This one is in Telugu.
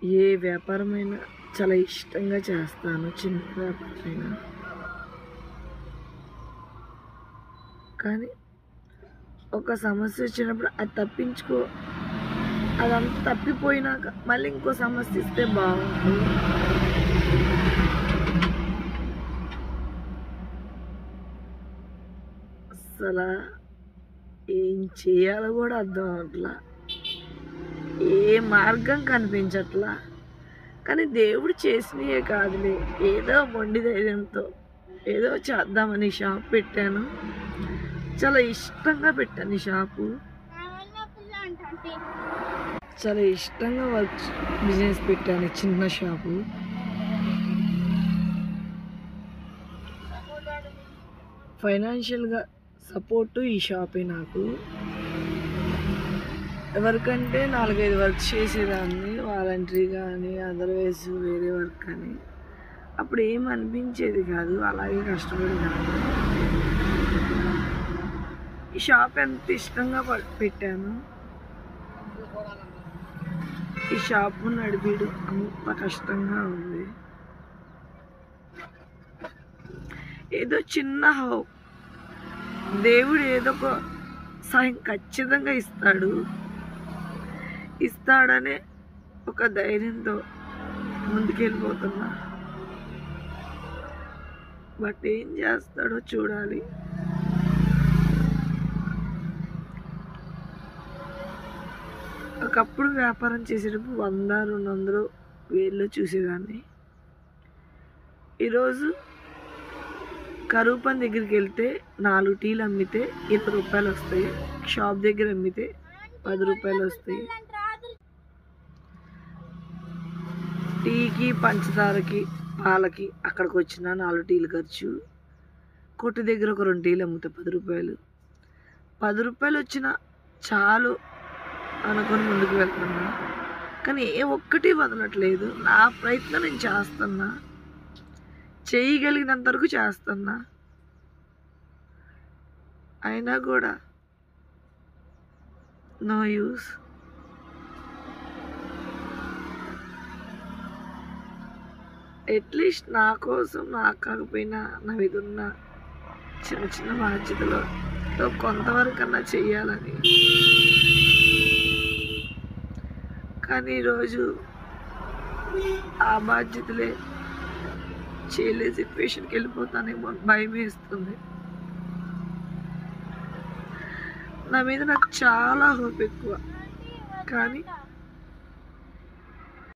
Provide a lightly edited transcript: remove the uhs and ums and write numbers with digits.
ఏ వ్యాపారమైనా చాలా ఇష్టంగా చేస్తాను, చిన్న వ్యాపారమైనా. కానీ ఒక సమస్య వచ్చినప్పుడు అది అదంతా తప్పిపోయినాక మళ్ళీ ఇంకో సమస్య ఇస్తే బాగుంటుంది. అసలు ఏం చేయాలో కూడా అర్థం అవట్లా, ఏ మార్గం కనిపించట్లా. కానీ దేవుడు చేసినయే కాదులే, ఏదో మొండి ధైర్యంతో ఏదో చేద్దామని షాప్ పెట్టాను. చాలా ఇష్టంగా పెట్టాను ఈ షాపు. చాలా ఇష్టంగా బిజినెస్ పెట్టాను, చిన్న షాపు. ఫైనాన్షియల్గా సపోర్టు ఈ షాపే నాకు. ఎవరికంటే 4-5 వర్క్ చేసేదాన్ని, వాలంటరీ కానీ అదర్వైజ్ వేరే వర్క్ కానీ. అప్పుడు ఏం అనిపించేది కాదు, అలాగే కష్టపడేదాన్ని. ఈ షాప్ ఎంత ఇష్టంగా పెట్టాను. ఈ షాపు నడిపిడు అంత కష్టంగా ఉంది. ఏదో చిన్న దేవుడు ఏదో ఒక సాయం ఖచ్చితంగా ఇస్తాడనే ఒక ధైర్యంతో ముందుకెళ్ళిపోతున్నా. బట్ ఏం చేస్తాడో చూడాలి. ఒకప్పుడు వ్యాపారం చేసేటప్పుడు 100-200 వేల్లో చూసేదాన్ని. ఈరోజు కరువు పని దగ్గరికి వెళ్తే 4 టీలు అమ్మితే 20 రూపాయలు వస్తాయి, షాప్ దగ్గర అమ్మితే 10 రూపాయలు వస్తాయి. టీకి, పంచదారకి, పాలకి అక్కడికి వచ్చిన 4 టీలు ఖర్చు. కొట్టు దగ్గర ఒక 2 టీలు అమ్ముతా 10 రూపాయలు. 10 రూపాయలు వచ్చిన చాలు అనుకొని ముందుకు వెళ్తున్నా. కానీ ఏ ఒక్కటి వదలట్లేదు. నా ప్రయత్నం నేను చేస్తున్నా, చేయగలిగినంత వరకు చేస్తున్నా. అయినా కూడా నో యూస్. అట్లీస్ట్ నా కోసం, నాకు కాకపోయినా నా మీద ఉన్న చిన్న చిన్న బాధ్యతలతో కొంతవరకన్నా చెయ్యాలని. కానీ ఈరోజు ఆ బాధ్యతలే చేయలే సిచ్యువేషన్కి వెళ్ళిపోతానేమో భయం వేస్తుంది. నా మీద నాకు చాలా హోప్ ఎక్కువ, కానీ